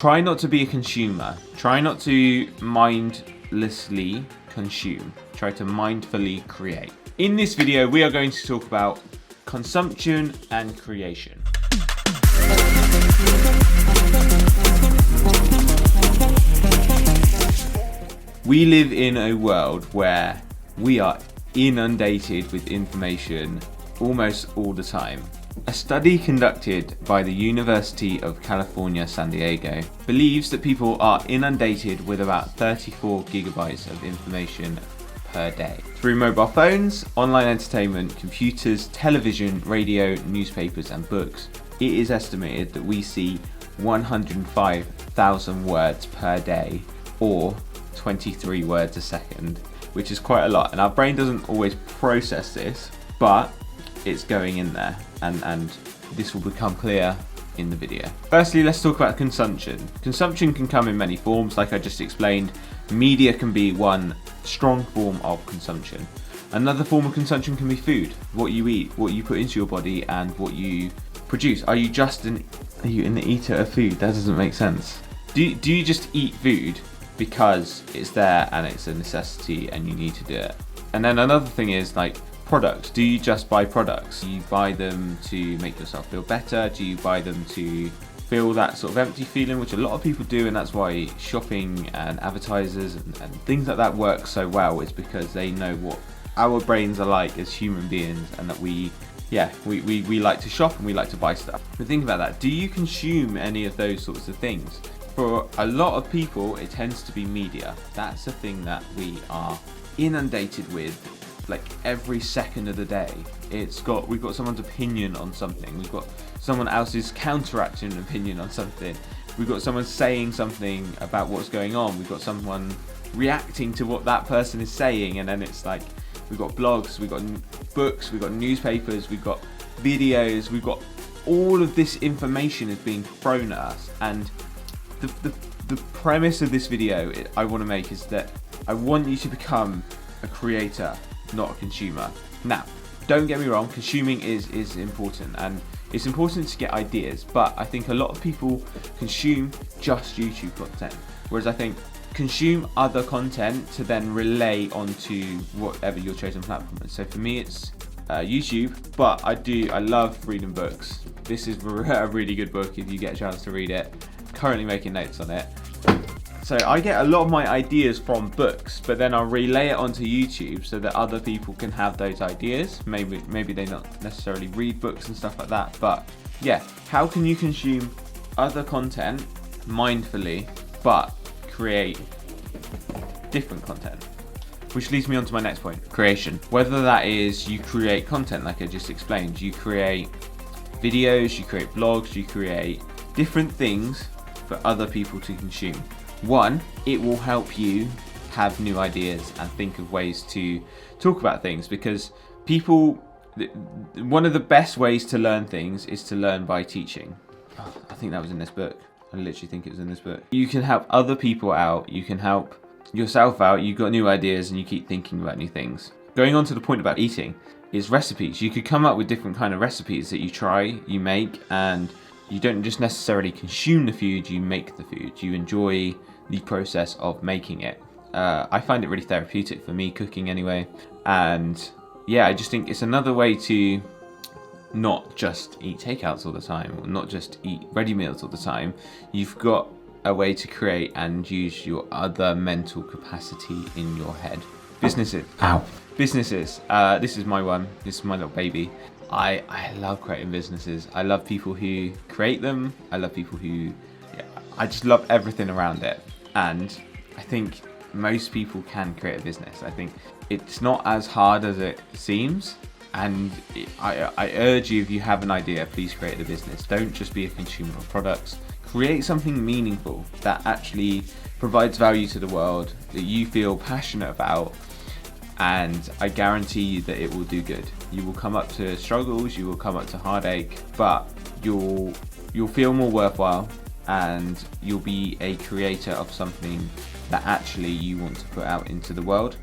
Try not to be a consumer. Try not to mindlessly consume. Try to mindfully create. In this video, we are going to talk about consumption and creation. We live in a world where we are inundated with information almost all the time. A study conducted by the University of California, San Diego, believes that people are inundated with about 34 gigabytes of information per day. Through mobile phones, online entertainment, computers, television, radio, newspapers, and books, it is estimated that we see 105,000 words per day, or 23 words a second, which is quite a lot. And our brain doesn't always process this, but it's going in there, and this will become clear in the video. Firstly, let's talk about consumption. Consumption can come in many forms, like I just explained. Media can be one strong form of consumption. Another form of consumption can be food, what you eat, what you put into your body, and what you produce. Are you an eater of food? That doesn't make sense. Do you just eat food because it's there and it's a necessity and you need to do it? And then another thing is like products. Do you just buy products? Do you buy them to make yourself feel better? Do you buy them to feel that sort of empty feeling, which a lot of people do, and that's why shopping and advertisers and things like that work so well, is because they know what our brains are like as human beings, and that we like to shop and we like to buy stuff. But think about that. Do you consume any of those sorts of things? For a lot of people, it tends to be media. That's the thing that we are inundated with, like every second of the day. We've got someone's opinion on something. We've got someone else's counteracting opinion on something. We've got someone saying something about what's going on. We've got someone reacting to what that person is saying, and then it's like we've got blogs, we've got books, we've got newspapers, we've got videos, we've got all of this information is being thrown at us. And the premise of this video I want to make is that I want you to become a creator, not a consumer. Now, don't get me wrong, consuming is important, and it's important to get ideas, but I think a lot of people consume just YouTube content, whereas I think consume other content to then relay onto whatever your chosen platform is. So for me, it's YouTube, but I love reading books. This is a really good book if you get a chance to read it. Currently making notes on it. So I get a lot of my ideas from books, but then I'll relay it onto YouTube so that other people can have those ideas. Maybe they not necessarily read books and stuff like that, but yeah, how can you consume other content mindfully but create different content? Which leads me on to my next point, creation. Whether that is you create content like I just explained, you create videos, you create blogs, you create different things for other people to consume. One, it will help you have new ideas and think of ways to talk about things, because one of the best ways to learn things is to learn by teaching. Oh, I think that was in this book. I literally think it was in this book. You can help other people out, you can help yourself out, you've got new ideas and you keep thinking about new things. Going on to the point about eating is recipes. You could come up with different kind of recipes that you try, you make, and you don't just necessarily consume the food, you make the food. You enjoy the process of making it. I find it really therapeutic for me, cooking anyway. And yeah, I just think it's another way to not just eat takeouts all the time, or not just eat ready meals all the time. You've got a way to create and use your other mental capacity in your head. Businesses. Ow. Businesses. This is my one. This is my little baby. I love creating businesses. I love people who create them. I love people who, I just love everything around it. And I think most people can create a business. I think it's not as hard as it seems. And I urge you, if you have an idea, please create a business. Don't just be a consumer of products. Create something meaningful that actually provides value to the world, that you feel passionate about, and I guarantee you that it will do good. You will come up to struggles, you will come up to heartache, but you'll feel more worthwhile, and you'll be a creator of something that actually you want to put out into the world.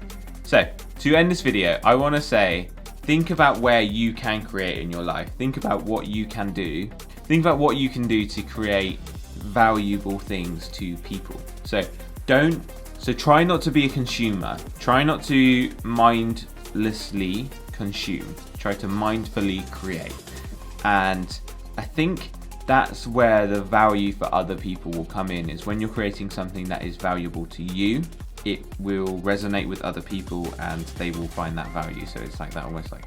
So, to end this video, I want to say, think about where you can create in your life. Think about what you can do. Think about what you can do to create valuable things to people. So try not to be a consumer. Try not to mindlessly consume. Try to mindfully create. And I think that's where the value for other people will come in, is when you're creating something that is valuable to you, it will resonate with other people and they will find that value. So it's like that, almost like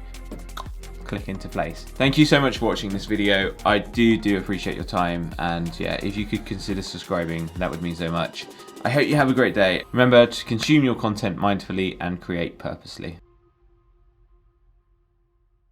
click into place. Thank you so much for watching this video. I do appreciate your time, and yeah, if you could consider subscribing, that would mean so much. I hope you have a great day. Remember to consume your content mindfully and create purposely.